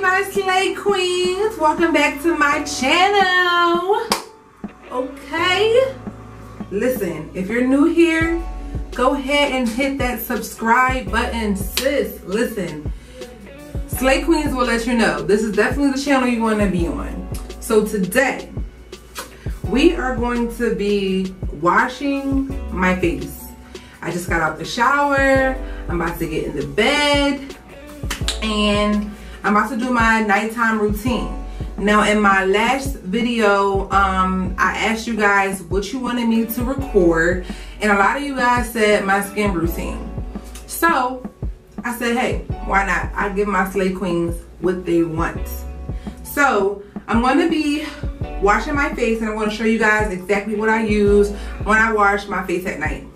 my slay queens, welcome back to my channel. Okay, listen, if you're new here, go ahead and hit that subscribe button, sis. Listen, slay queens will let you know this is definitely the channel you want to be on. So today we are going to be washing my face. I just got out the shower, I'm about to get in the bed, and I'm about to do my nighttime routine. Now in my last video, I asked you guys what you wanted me to record, and a lot of you guys said my skin routine. So I said, hey, why not? I give my slay queens what they want. So I'm going to be washing my face, and I'm going to show you guys exactly what I use when I wash my face at night.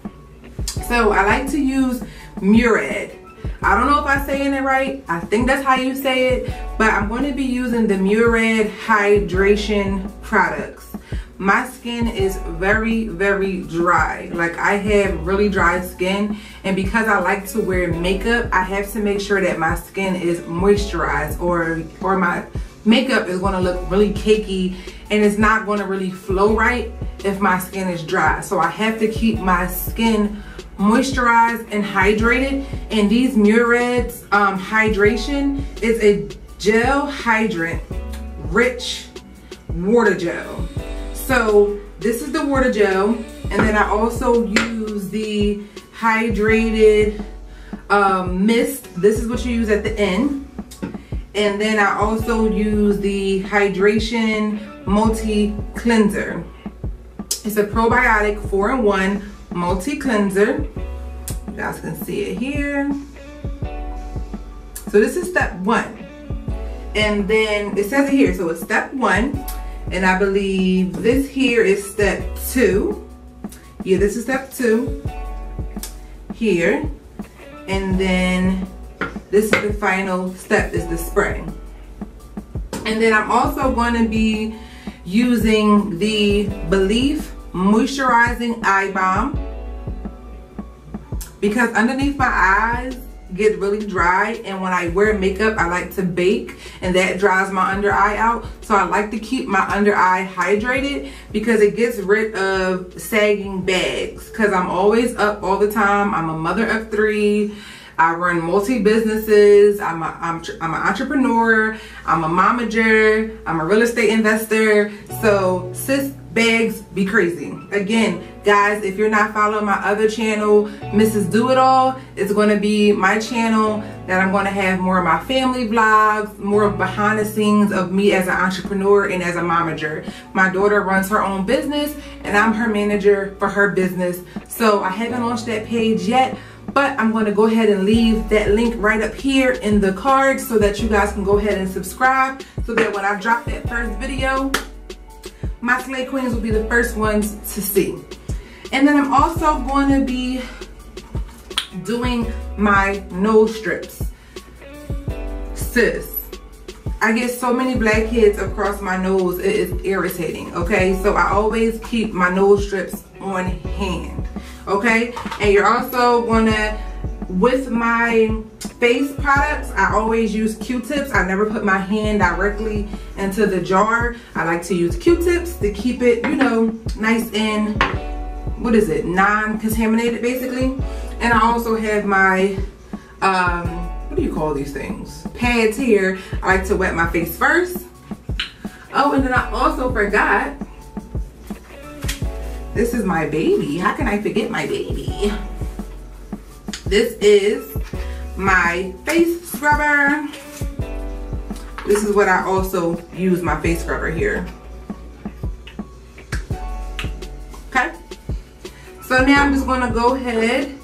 So I like to use Murad. I don't know if I'm saying it right. I think that's how you say it, but I'm going to be using the Murad hydration products. My skin is very, very dry. Like, I have really dry skin, and because I like to wear makeup, I have to make sure that my skin is moisturized, or my makeup is going to look really cakey and it's not going to really flow right if my skin is dry. So I have to keep my skin moisturized and hydrated, and these Murad's hydration is a gel hydrant rich water gel. So this is the water gel, and then I also use the hydrated mist. This is what you use at the end. And then I also use the hydration multi cleanser. It's a probiotic 4-in-1 multi cleanser. You guys can see it here. So this is step 1, and then it says it here, so it's step 1, and I believe this here is step 2. Yeah, this is step 2 here, and then this is the final step, is the spray. And then I'm also going to be using the Belief moisturizing eye balm, because underneath my eyes get really dry, and when I wear makeup I like to bake, and that dries my under eye out. So I like to keep my under eye hydrated because it gets rid of sagging bags, because I'm always up all the time. I'm a mother of 3. I run multi-businesses. I'm an entrepreneur. I'm a momager. I'm a real estate investor. So sis, bags be crazy. Again, guys, if you're not following my other channel, Mrs. Do It All, it's going to be my channel that I'm going to have more of my family vlogs, more of behind the scenes of me as an entrepreneur and as a momager. My daughter runs her own business, and I'm her manager for her business. So I haven't launched that page yet, but I'm going to go ahead and leave that link right up here in the card so that you guys can go ahead and subscribe, so that when I drop that first video, my slay queens will be the first ones to see. And then I'm also going to be doing my nose strips. Sis, I get so many blackheads across my nose, it is irritating, okay? So I always keep my nose strips on hand, okay? And you're also gonna, with my face products, I always use Q-tips. I never put my hand directly into the jar. I like to use Q-tips to keep it, you know, nice and, what is it, non-contaminated basically. And I also have my, what do you call these things? Pads here. I like to wet my face first. Oh, and then I also forgot, this is my baby. How can I forget my baby? This is my face scrubber. This is what I also use my face scrubber here. Okay. So now I'm just going to go ahead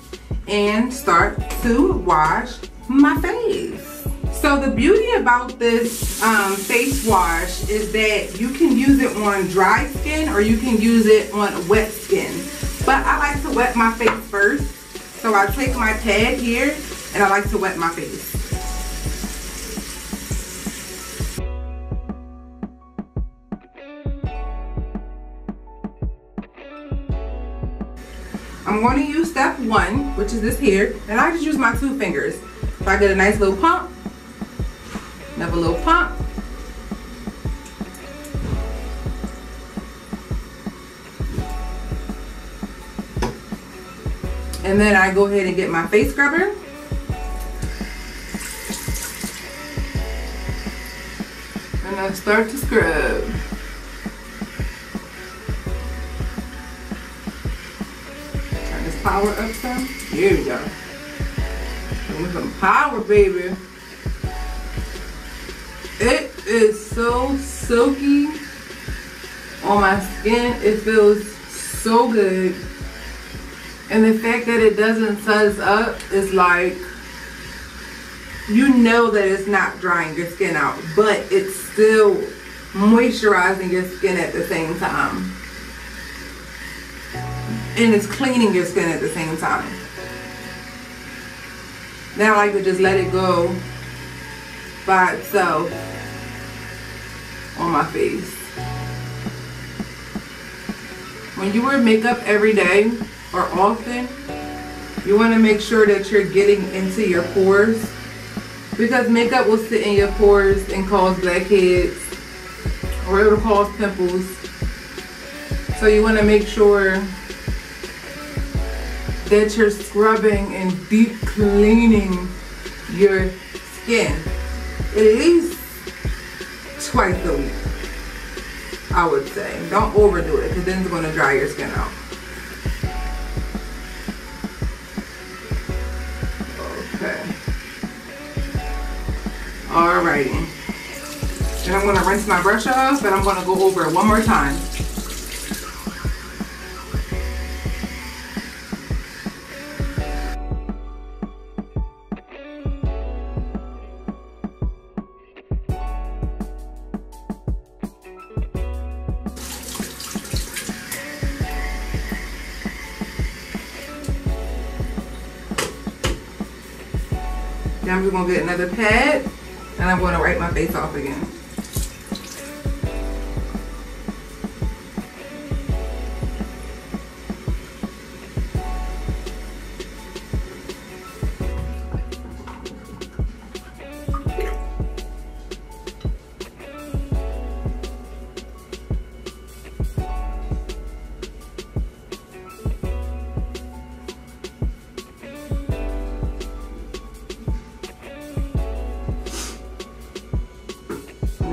and start to wash my face. So the beauty about this face wash is that you can use it on dry skin, or you can use it on wet skin. But I like to wet my face first. So I take my pad here and I like to wet my face. I'm going to use step 1, which is this here, and I just use my 2 fingers. So I get a nice little pump, Another little pump. And then I go ahead and get my face scrubber. And I start to scrub. Turn this power up some. Here we go. Give me some power, baby. It is so silky on my skin. It feels so good. And the fact that it doesn't fuzz up is like, you know that it's not drying your skin out, but it's still moisturizing your skin at the same time. And it's cleaning your skin at the same time. Now I like to just let it go by itself on my face. When you wear makeup every day or often, you want to make sure that you're getting into your pores, because makeup will sit in your pores and cause blackheads, or it'll cause pimples. So you want to make sure that you're scrubbing and deep cleaning your skin at least twice a week, I would say. Don't overdo it, because then it's going to dry your skin out. Okay. Alrighty. And I'm going to rinse my brush off, and I'm going to go over it one more time. Now I'm just going to get another pad, and I'm going to wipe my face off again.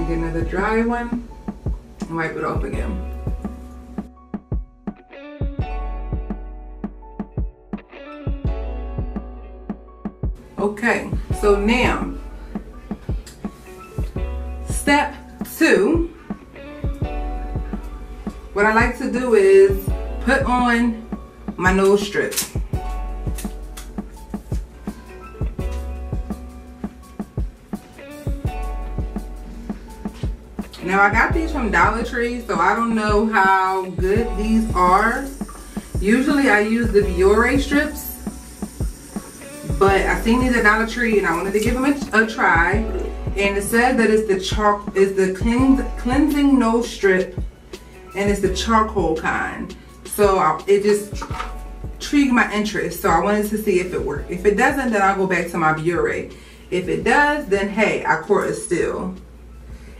Get another dry one and wipe it off again. Okay, so now step 2, what I like to do is put on my nose strip. Now I got these from Dollar Tree, so I don't know how good these are. Usually I use the Biore strips, but I seen these at Dollar Tree and I wanted to give them a try. And it says that it's the cleansing nose strip, and it's the charcoal kind. So it just intrigued my interest, so I wanted to see if it worked. If it doesn't, then I'll go back to my Biore. If it does, then hey, I court a steal.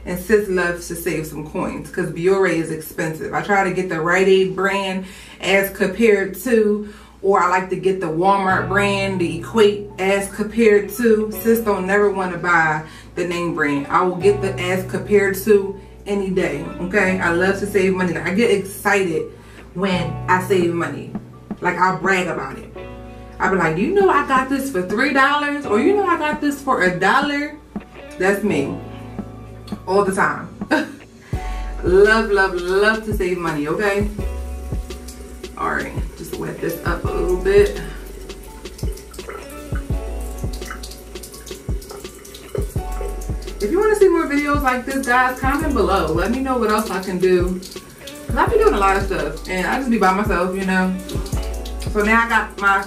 And sis loves to save some coins, because Biore is expensive. I try to get the Rite Aid brand as compared to, or I like to get the Walmart brand, the Equate as compared to. Sis don't never want to buy the name brand. I will get the as compared to any day, okay? I love to save money. I get excited when I save money. Like, I'll brag about it. I'll be like, you know I got this for $3, or you know I got this for $1. That's me. All the time. Love, love, love to save money, okay? Alright, just wet this up a little bit. If you want to see more videos like this, guys, comment below. Let me know what else I can do. Because I be doing a lot of stuff, and I just be by myself, you know. So now I got my,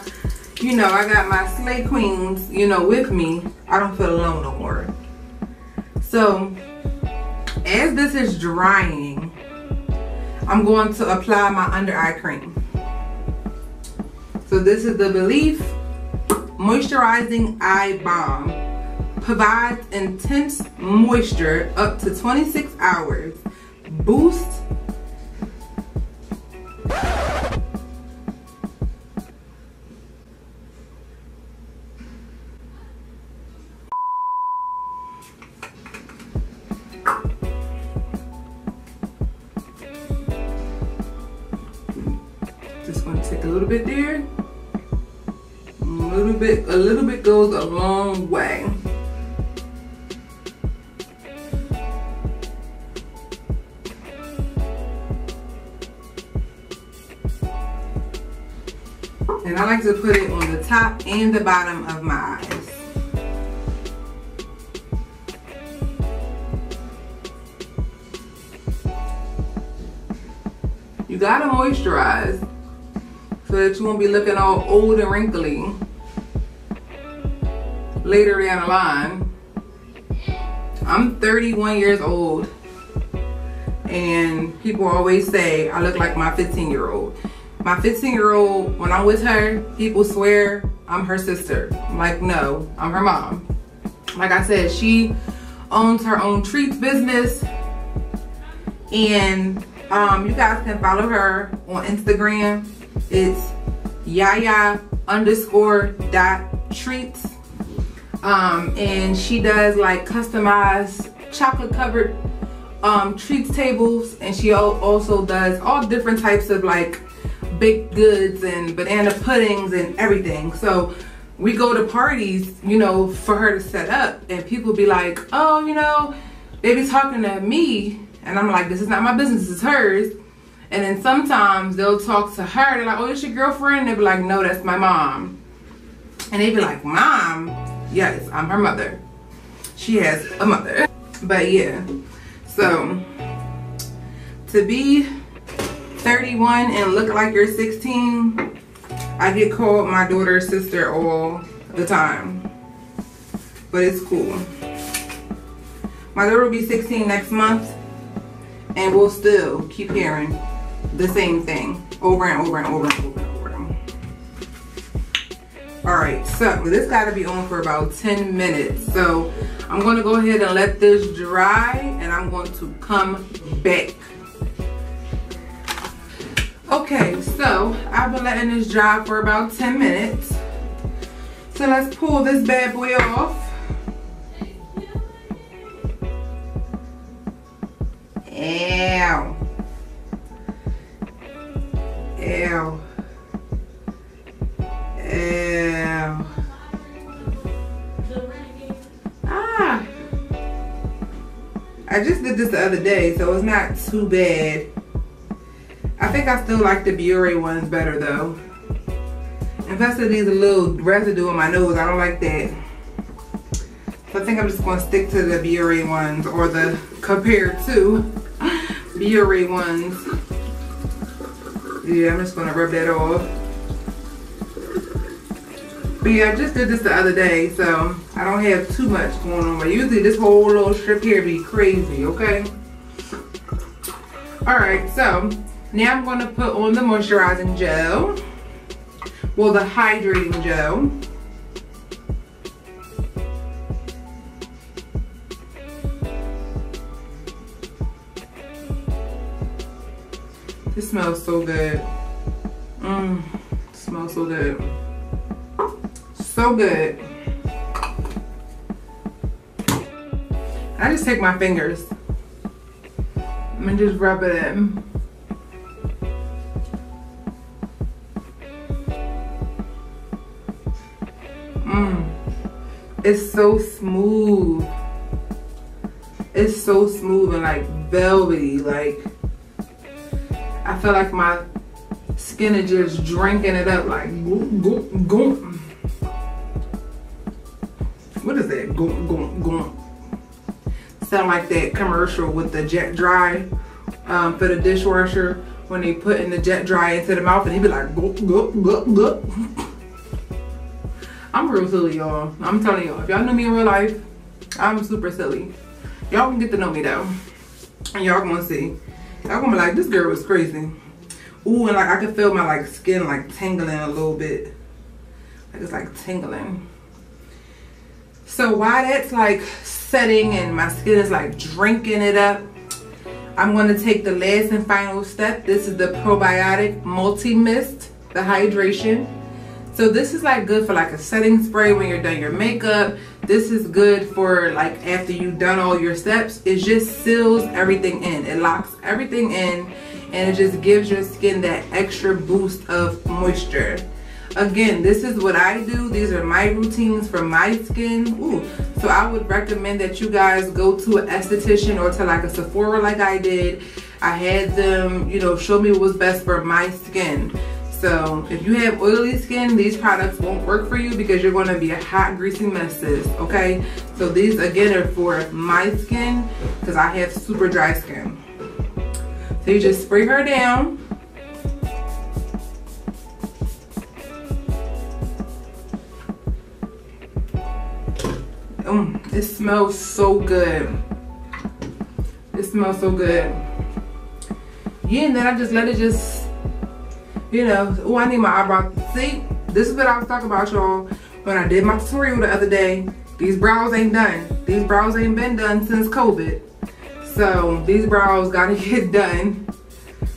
you know, I got my Slay Queens, you know, with me. I don't feel alone no more. So, as this is drying, I'm going to apply my under eye cream. So this is the Belief Moisturizing Eye Balm provides intense moisture up to 26 hours. Boost just going to take a little bit there. A little bit goes a long way. And I like to put it on the top and the bottom of my eyes. You gotta moisturize so that you won't be looking all old and wrinkly later down the line. I'm 31 years old and people always say I look like my 15-year-old. My 15-year-old, when I'm with her, people swear I'm her sister. I'm like, no, I'm her mom. Like I said, she owns her own treats business, and you guys can follow her on Instagram. It's yaya_.treats. And she does like customized chocolate covered treats tables, and she also does all different types of like baked goods and banana puddings and everything. So we go to parties, you know, for her to set up, and people be like, oh, you know, they be talking to me, and I'm like, this is not my business, it's hers. And then sometimes they'll talk to her, they're like, oh, it's your girlfriend? They'll be like, no, that's my mom. And they be like, mom? Yes, I'm her mother. She has a mother. But yeah, so to be 31 and look like you're 16, I get called my daughter's sister all the time. But it's cool. My daughter will be 16 next month, and we'll still keep hearing the same thing over and over and over and over and over. Alright, so this got to be on for about 10 minutes. So I'm going to go ahead and let this dry, and I'm going to come back. Okay, so I've been letting this dry for about 10 minutes. So let's pull this bad boy off. Ow. Ew. Ew. Ah. I just did this the other day, so it's not too bad. I think I still like the Biore ones better though. And plus it needs a little residue on my nose. I don't like that. So I think I'm just going to stick to the Biore ones, or the compared to Biore ones. Yeah, I'm just going to rub that off. But yeah, I just did this the other day, so I don't have too much going on. But usually this whole little strip here be crazy, okay? Alright, so now I'm going to put on the moisturizing gel. Well, the hydrating gel. This smells so good. Smells so good. So good. I just take my fingers and just rub it in. It's so smooth. It's so smooth and like velvety. Like, I feel like my skin is just drinking it up, like goop, goop, goop. What is that? Goop, goop, goop. Sound like that commercial with the jet dry for the dishwasher, when they put in the jet dry into the mouth and he be like goop, goop, goop, goop. I'm real silly, y'all. I'm telling y'all, if y'all knew me in real life, I'm super silly. Y'all can get to know me though, and y'all gonna see. Y'all gonna be like, this girl was crazy. Ooh, and like I can feel my like skin like tingling a little bit. Like it's like tingling. So while that's like setting and my skin is like drinking it up, I'm going to take the last and final step. This is the probiotic multi-mist, the hydration. So this is like good for like a setting spray when you're done your makeup. This is good for like after you've done all your steps. It just seals everything in. It locks everything in and it just gives your skin that extra boost of moisture. Again, this is what I do. These are my routines for my skin. Ooh. So I would recommend that you guys go to an esthetician or to like a Sephora like I did. I had them, you know, show me what was best for my skin. So if you have oily skin, these products won't work for you because you're going to be a hot, greasy mess, okay? So these, again, are for my skin because I have super dry skin. So you just spray her down. It smells so good. It smells so good. Yeah, and then I just let it just, you know, oh, I need my eyebrow. See, this is what I was talking about, y'all, when I did my tutorial the other day. These brows ain't done. These brows ain't been done since COVID. So these brows gotta get done.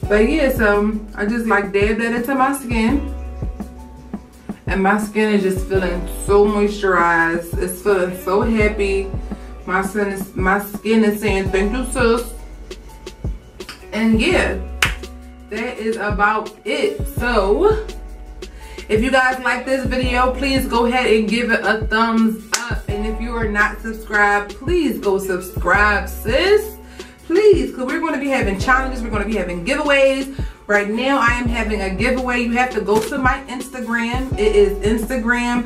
But yeah, so I just like dab that into my skin. And my skin is just feeling so moisturized. It's feeling so happy. My skin is saying thank you, sis. And yeah, that is about it. So if you guys like this video, please go ahead and give it a thumbs up. And if you are not subscribed, please go subscribe, sis. Please, because we're going to be having challenges. We're going to be having giveaways. Right now, I am having a giveaway. You have to go to my Instagram. It is Instagram,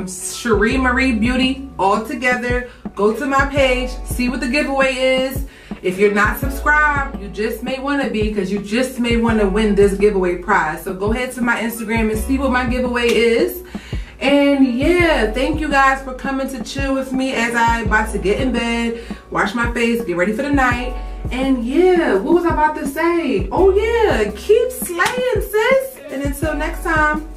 Cherie Marie Beauty, all together. Go to my page, see what the giveaway is. If you're not subscribed, you just may want to be, because you just may want to win this giveaway prize. So go ahead to my Instagram and see what my giveaway is. And yeah, thank you guys for coming to chill with me as I'm about to get in bed, wash my face, get ready for the night. And yeah, what was I about to say? Oh yeah, keep slaying, sis. And until next time.